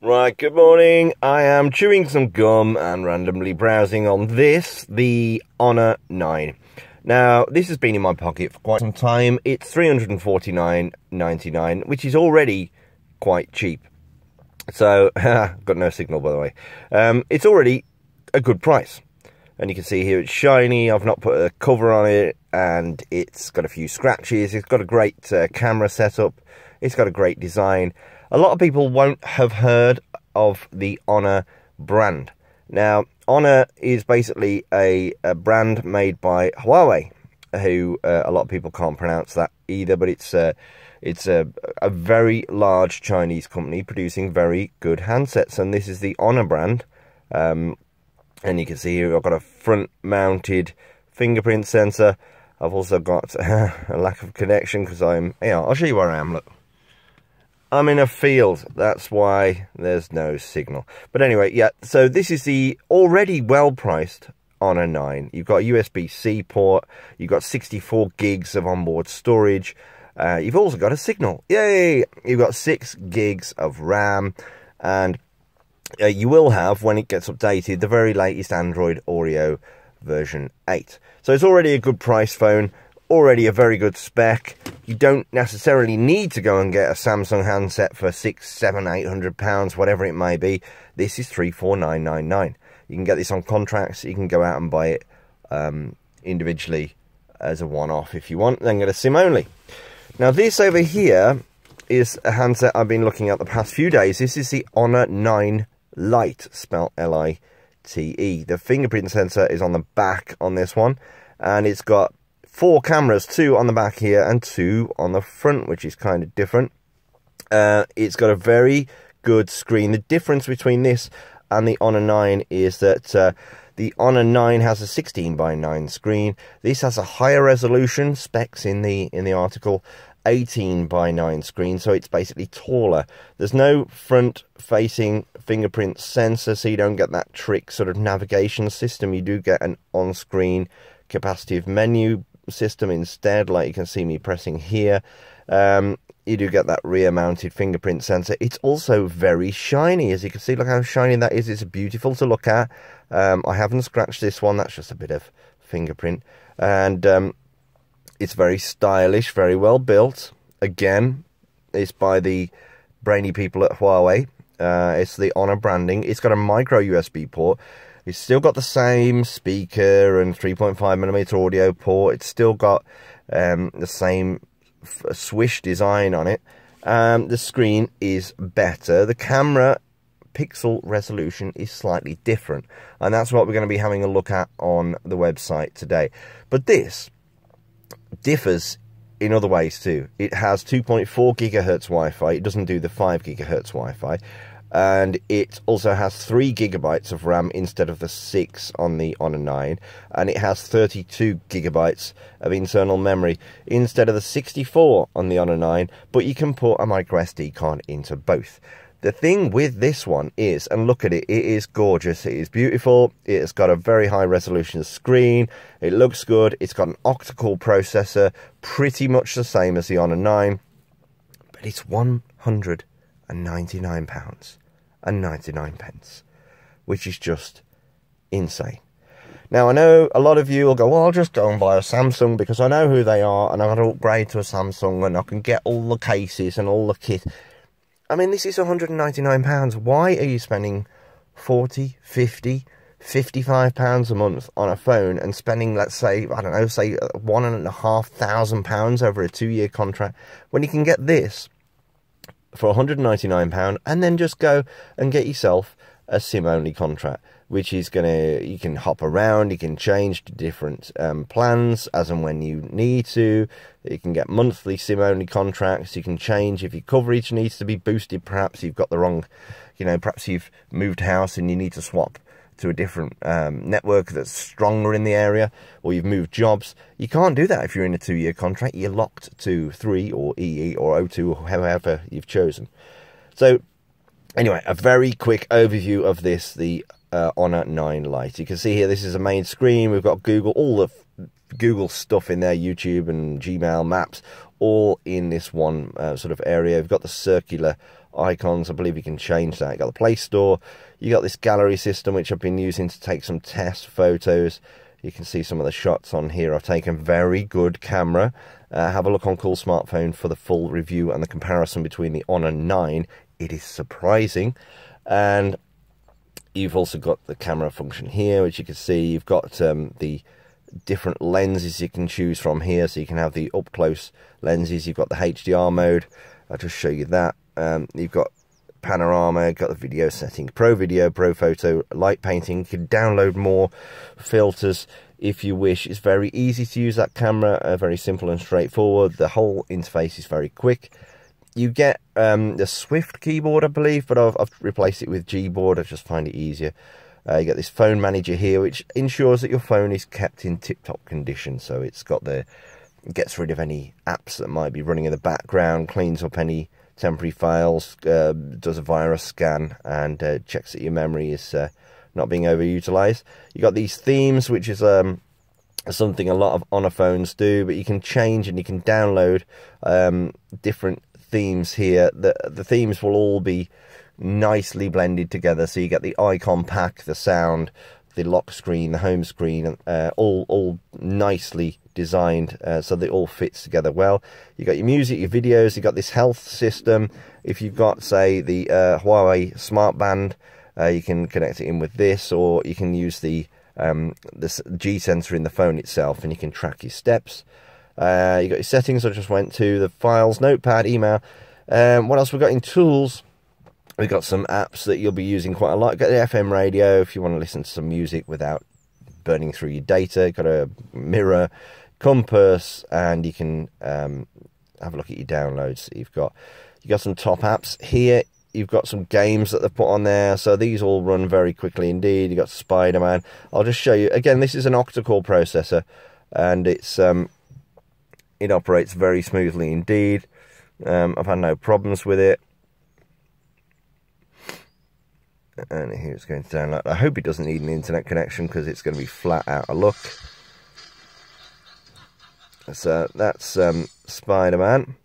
Right, good morning. I am chewing some gum and randomly browsing on this, the Honor 9. Now, this has been in my pocket for quite some time. It's $349.99, which is already quite cheap. So, got no signal, by the way. It's already a good price. And you can see here it's shiny. I've not put a cover on it, and it's got a few scratches. It's got a great camera setup. It's got a great design. A lot of people won't have heard of the Honor brand. Now, Honor is basically a brand made by Huawei, who a lot of people can't pronounce that either, but it's a very large Chinese company producing very good handsets, and this is the Honor brand. And you can see here I've got a front-mounted fingerprint sensor. I've also got a lack of connection because I'll show you where I am, look. I'm in a field, that's why there's no signal. But anyway, yeah, so this is the already well-priced Honor 9. You've got a USB-C port, you've got 64 gigs of onboard storage, you've also got a signal. Yay! You've got 6 gigs of RAM, and you will have, when it gets updated, the very latest Android Oreo version 8. So it's already a good price phone, already a very good spec. You don't necessarily need to go and get a Samsung handset for £600, £700, £800, whatever it may be. This is $349.99. You can get this on contracts. You can go out and buy it individually as a one-off if you want, then get a SIM only. Now this over here is a handset I've been looking at the past few days. This is the Honor 9 Lite, spelled L-I-T-E. The fingerprint sensor is on the back on this one, and it's got 4 cameras, 2 on the back here and 2 on the front, which is kind of different. It's got a very good screen. The difference between this and the Honor 9 is that the Honor 9 has a 16:9 screen. This has a higher resolution, specs in the article, 18:9 screen, so it's basically taller. There's no front-facing fingerprint sensor, so you don't get that trick sort of navigation system. You do get an on-screen capacitive menu system instead, like you can see me pressing here. You do get that rear mounted fingerprint sensor. It's also very shiny, as you can see. Look how shiny that is. It's beautiful to look at. I haven't scratched this one, that's just a bit of fingerprint, and it's very stylish, very well built. Again, it's by the brainy people at Huawei. It's the Honor branding. It's got a micro USB port. It's still got the same speaker and 3.5mm audio port. It's still got the same swish design on it. The screen is better. The camera pixel resolution is slightly different, and that's what we're going to be having a look at on the website today. But this differs in other ways too. It has 2.4 gigahertz Wi-Fi. It doesn't do the 5 gigahertz Wi-Fi. And it also has 3 gigabytes of RAM instead of the 6 on the Honor 9, and it has 32 gigabytes of internal memory instead of the 64 on the Honor 9, but you can put a micro SD card into both. The thing with this one is, and look at it, it is gorgeous, it is beautiful, it's got a very high resolution screen, it looks good, it's got an octa-core processor, pretty much the same as the Honor 9, but it's £199.99, which is just insane. Now, I know a lot of you will go, well, I'll just go and buy a Samsung because I know who they are and I've got to upgrade to a Samsung and I can get all the cases and all the kit. I mean, this is £199. Why are you spending £40, £50, £55 a month on a phone and spending, let's say, I don't know, say £1,500 over a 2-year contract when you can get this for £199 and then just go and get yourself a SIM-only contract, which is you can hop around, you can change to different plans as and when you need to. You can get monthly SIM-only contracts. You can change if your coverage needs to be boosted. Perhaps you've got the wrong, perhaps you've moved house and you need to swap to a different network that's stronger in the area, or you've moved jobs. You can't do that if you're in a 2-year contract. You're locked to 3 or EE or O2 or however you've chosen. So anyway, a very quick overview of this, the Honor 9 Lite. You can see here, this is a main screen. We've got Google, all the Google stuff in there, YouTube and Gmail, Maps, all in this one sort of area. We've got the circular icons. I believe you can change that. You got the Play Store. You got this gallery system, which I've been using to take some test photos. You can see some of the shots on here I've taken. Very good camera. Have a look on Cool Smartphone for the full review and the comparison between the Honor 9. It is surprising. And you've also got the camera function here, which you can see. You've got the different lenses you can choose from here. So you can have the up-close lenses. You've got the HDR mode. I'll just show you that. You've got panorama, got the video setting, pro video, pro photo, light painting. You can download more filters if you wish. It's very easy to use that camera, very simple and straightforward. The whole interface is very quick. You get the Swift keyboard, I believe, but I've replaced it with Gboard. I just find it easier. You get this phone manager here, which ensures that your phone is kept in tip-top condition. So it's got gets rid of any apps that might be running in the background, cleans up any temporary files, does a virus scan, and checks that your memory is not being overutilized. You got these themes, which is something a lot of Honor phones do, but you can change and you can download different themes here. The themes will all be nicely blended together, so you get the icon pack, the sound, the lock screen, the home screen, all nicely designed, so they all fits together well. You got your music, your videos. You got this health system. If you've got, say, the Huawei Smart Band, you can connect it in with this, or you can use the G sensor in the phone itself, and you can track your steps. You got your settings. I just went to the files, notepad, email. What else we got in tools? We've got some apps that you'll be using quite a lot. Got the FM radio if you want to listen to some music without burning through your data. Got a mirror, compass, and you can have a look at your downloads. You got some top apps here. You've got some games that they've put on there, so these all run very quickly indeed. You've got Spider-Man. I'll just show you again. This is an octa-core processor, and it operates very smoothly indeed. I've had no problems with it. And here it's going to download. I hope it doesn't need an internet connection, because it's going to be flat out of luck. So that's Spider-Man.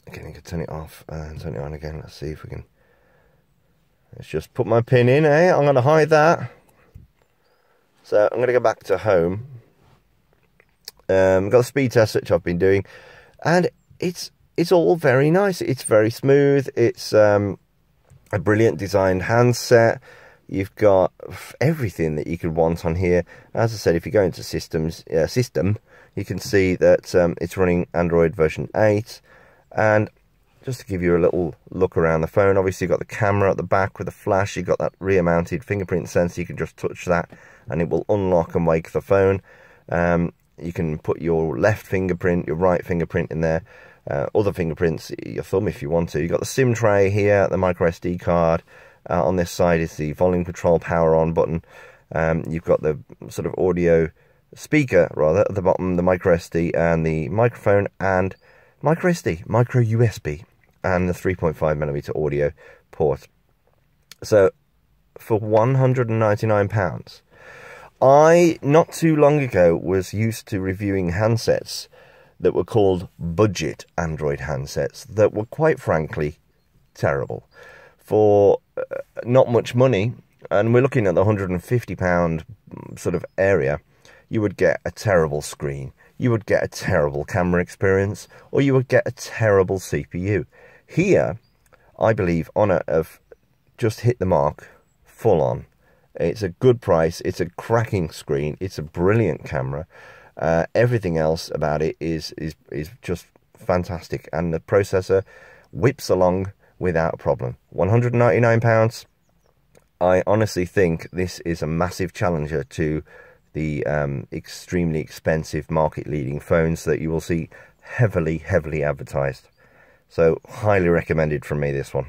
Okay, you can turn it off and turn it on again. Let's see if we can. Let's just put my pin in, I'm going to hide that. So I'm going to go back to home. Got the speed test, which I've been doing, and it's all very nice. It's very smooth. It's a brilliant designed handset. You've got everything that you could want on here. As I said, if you go into system, you can see that it's running Android version 8. And just to give you a little look around the phone, obviously you've got the camera at the back with a flash. You've got that rear-mounted fingerprint sensor. You can just touch that and it will unlock and wake the phone. You can put your left fingerprint, your right fingerprint in there. Other fingerprints, your thumb if you want to. You've got the SIM tray here, the micro SD card. On this side is the volume control power on button. You've got the sort of audio speaker, rather, at the bottom, the micro SD and the microphone, and micro SD, micro USB, and the 3.5mm audio port. So, for £199, I, not too long ago, was used to reviewing handsets that were called budget Android handsets that were, quite frankly, terrible. For not much money, and we're looking at the £150 sort of area, you would get a terrible screen, you would get a terrible camera experience, or you would get a terrible CPU. Here, I believe Honor have just hit the mark full on. It's a good price, it's a cracking screen, it's a brilliant camera. Everything else about it is just fantastic, and the processor whips along without a problem. £199. I honestly think this is a massive challenger to the extremely expensive market-leading phones that you will see heavily advertised. So highly recommended from me, this one.